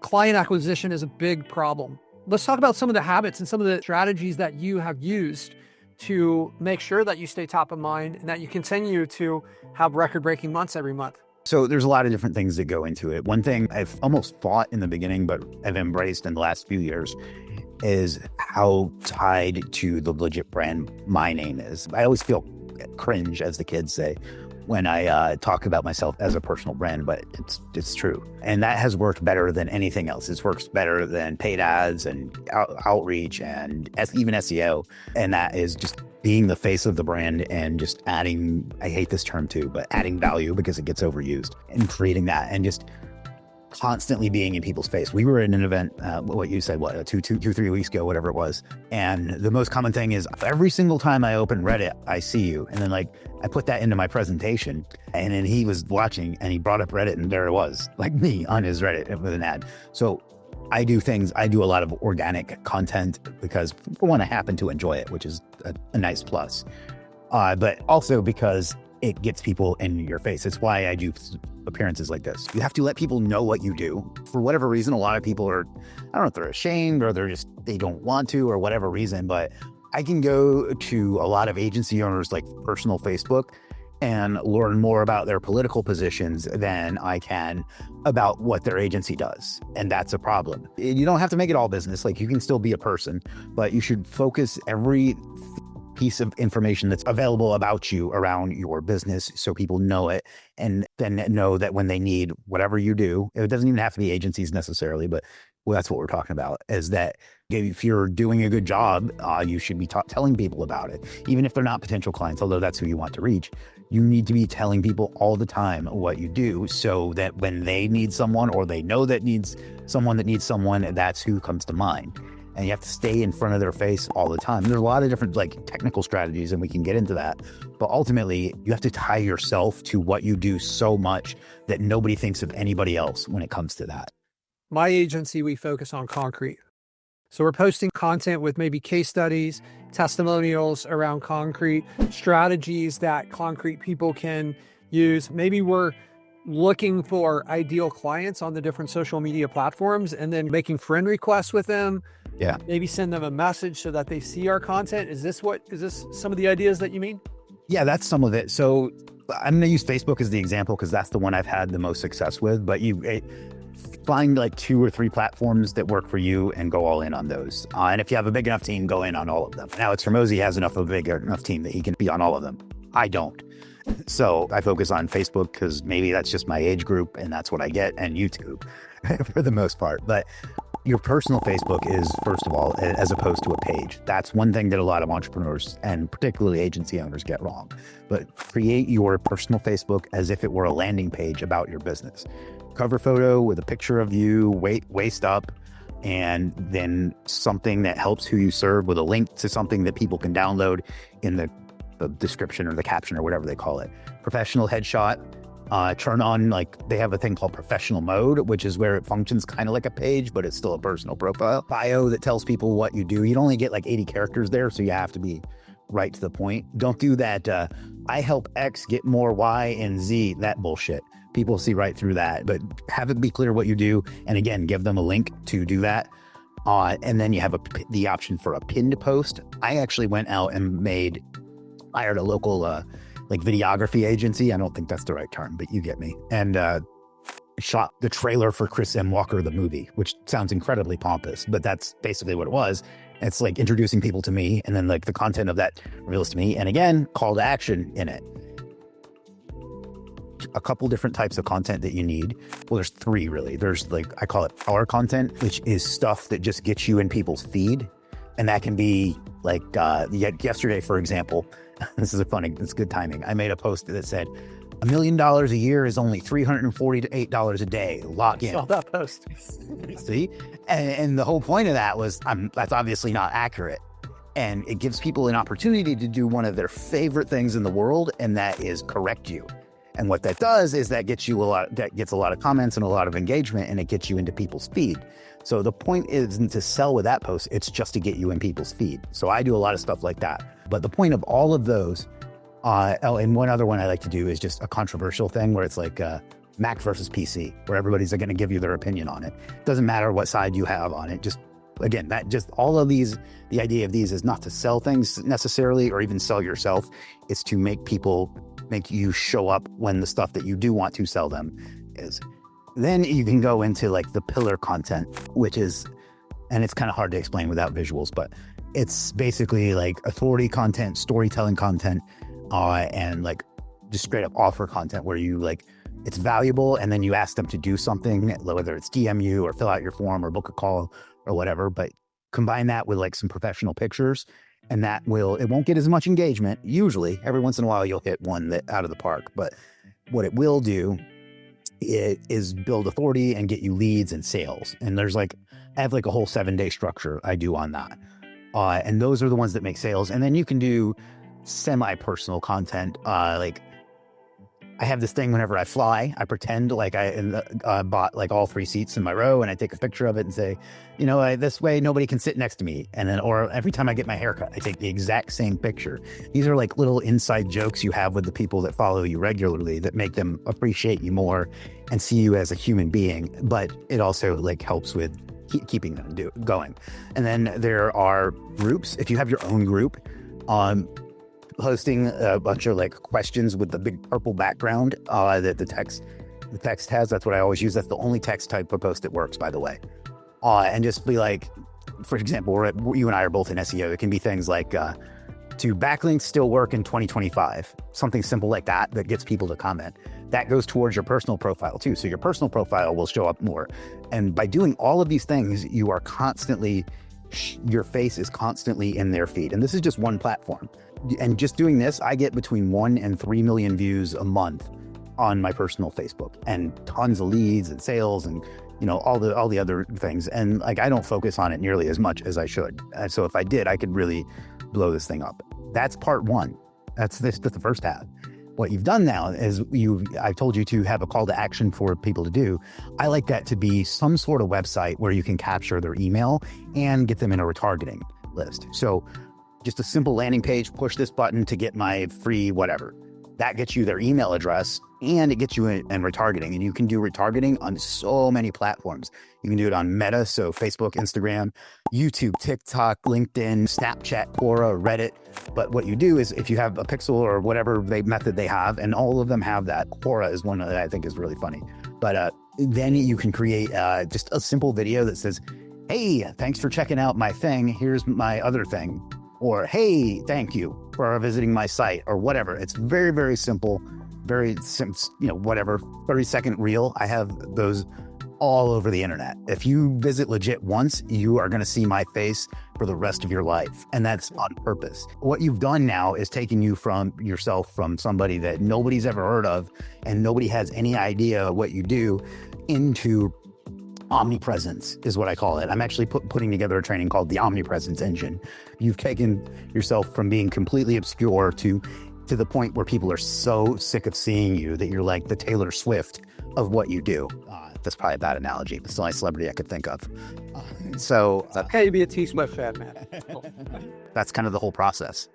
client acquisition is a big problem. Let's talk about some of the habits and some of the strategies that you have used to make sure that you stay top of mind and that you continue to have record-breaking months every month. So there's a lot of different things that go into it. One thing I've almost fought in the beginning, but I've embraced in the last few years, is how tied to the Legiit brand my name is. I always feel cringe, as the kids say, when I talk about myself as a personal brand, but it's true. And that has worked better than anything else. It's worked better than paid ads and outreach and even SEO. And that is just being the face of the brand and just adding, I hate this term too, but adding value because it gets overused, and creating that and just constantly being in people's face. We were in an event, what you said, 3 weeks ago, whatever it was. And the most common thing is every single time I open Reddit, I see you. And then I put that into my presentation, and then he was watching and he brought up Reddit, and there it was, like me on his Reddit with an ad. So I do a lot of organic content because people want to happen to enjoy it, which is a nice plus. But also because it gets people in your face. It's why I do appearances like this. You have to let people know what you do. For whatever reason, a lot of people are, I don't know if they're ashamed or they don't want to or whatever reason, but I can go to a lot of agency owners like personal Facebook and learn more about their political positions than I can about what their agency does. And that's a problem. You don't have to make it all business. Like, you can still be a person, but you should focus every piece of information that's available about you around your business so people know it, and then know that when they need whatever you do, it doesn't even have to be agencies necessarily, but that's what we're talking about, is that if you're doing a good job, you should be telling people about it, even if they're not potential clients, although that's who you want to reach. You need to be telling people all the time what you do so that when they need someone, or they know that needs someone, that's who comes to mind. And you have to stay in front of their face all the time. There's a lot of different technical strategies, and we can get into that. But ultimately, you have to tie yourself to what you do so much that nobody thinks of anybody else when it comes to that. My agency, we focus on concrete. So we're posting content with maybe case studies, testimonials around concrete, strategies that concrete people can use. Maybe we're looking for ideal clients on the different social media platforms and then making friend requests with them. Yeah. Maybe send them a message so that they see our content. Is this some of the ideas that you mean? Yeah, that's some of it. So I'm going to use Facebook as the example because that's the one I've had the most success with, but you find 2 or 3 platforms that work for you and go all in on those. And if you have a big enough team, go in on all of them. Now, it's Hormozi has a big enough team that he can be on all of them. I don't. So I focus on Facebook because maybe that's just my age group and that's what I get, and YouTube for the most part. But your personal Facebook is, first of all, as opposed to a page. That's one thing that a lot of entrepreneurs and particularly agency owners get wrong. But create your personal Facebook as if it were a landing page about your business. Cover photo with a picture of you, waist up, and then something that helps who you serve with a link to something that people can download in the description or the caption or whatever they call it. Professional headshot. Turn on, they have a thing called professional mode, which is where it functions kind of like a page, but it's still a personal profile. Bio that tells people what you do. You'd only get 80 characters there, so you have to be right to the point. Don't do that, I help X get more Y and Z, that bullshit. People see right through that, but have it be clear what you do. And again, give them a link to do that. And then you have the option for a pinned post. I actually went out and hired a local videography agency. I don't think that's the right term, but you get me. And shot the trailer for Chris M. Walker, the movie, which sounds incredibly pompous, but that's basically what it was. It's introducing people to me, and then the content of that reveals to me. And again, call to action in it. A couple different types of content that you need. Well, there's 3 really. There's I call it power content, which is stuff that just gets you in people's feed. And that can be yesterday, for example, it's good timing. I made a post that said, $1 million a year is only $348 a day. Lock in. Saw that post. See? And the whole point of that was, that's obviously not accurate. And it gives people an opportunity to do one of their favorite things in the world, and that is correct you. And what that does is that gets a lot of comments and a lot of engagement, and it gets you into people's feed. So the point isn't to sell with that post, it's just to get you in people's feed. So I do a lot of stuff like that. But the point of all of those, and one other one I like to do is just a controversial thing where it's Mac versus PC, where everybody's going to give you their opinion on it. Doesn't matter what side you have on it. Just, again, that just all of these, the idea of these is not to sell things necessarily, or even sell yourself. It's to make you show up when the stuff that you do want to sell them is. Then you can go into like the pillar content, which is, and it's kind of hard to explain without visuals, but it's basically like authority content, storytelling content, and like just straight up offer content where you like, it's valuable, and then you ask them to do something, whether it's DM you or fill out your form or book a call or whatever, but combine that with like some professional pictures, and it won't get as much engagement. Usually, every once in a while, you'll hit one that out of the park, but what it will do is build authority and get you leads and sales. And I have like a whole 7-day structure I do on that. And those are the ones that make sales. And then you can do semi-personal content, like I have this thing whenever I fly, I pretend like I bought like all 3 seats in my row, and I take a picture of it and say, this way nobody can sit next to me. And then, or every time I get my haircut, I take the exact same picture. These are like little inside jokes you have with the people that follow you regularly that make them appreciate you more and see you as a human being. But it also like helps with keeping them going. And then there are groups. If you have your own group, hosting a bunch of like questions with the big purple background that the text has. That's what I always use. That's the only text type of post that works, by the way. And just be like, for example, you and I are both in SEO. It can be things like, do backlinks still work in 2025? Something simple like that gets people to comment. That goes towards your personal profile too. So your personal profile will show up more. And by doing all of these things, you are constantly, your face is constantly in their feed. And this is just one platform. And just doing this, I get between 1 and 3 million views a month on my personal Facebook, and tons of leads and sales and all the other things. And like I don't focus on it nearly as much as I should. So if I did, I could really blow this thing up. That's part 1. That's the first half. What you've done now is I've told you to have a call to action for people to do. I like that to be some sort of website where you can capture their email and get them in a retargeting list. So just a simple landing page, push this button to get my free whatever. That gets you their email address, and it gets you in retargeting. And you can do retargeting on so many platforms. You can do it on Meta, so Facebook, Instagram, YouTube, TikTok, LinkedIn, Snapchat, Quora, Reddit. But what you do is if you have a pixel or whatever method they have, and all of them have that, Quora is one that I think is really funny. But then you can create just a simple video that says, hey, thanks for checking out my thing. Here's my other thing. Or, hey, thank you for visiting my site, or whatever. It's very, very simple, whatever, 30-second reel. I have those all over the internet. If you visit Legiit once, you are going to see my face for the rest of your life. And that's on purpose. What you've done now is taking you from somebody that nobody's ever heard of and nobody has any idea what you do into omnipresence is what I call it. I'm actually putting together a training called the Omnipresence Engine. You've taken yourself from being completely obscure to the point where people are so sick of seeing you that you're like the Taylor Swift of what you do. That's probably a bad analogy, but it's the only celebrity I could think of. Okay, you be a T Swift fan, man. That's kind of the whole process.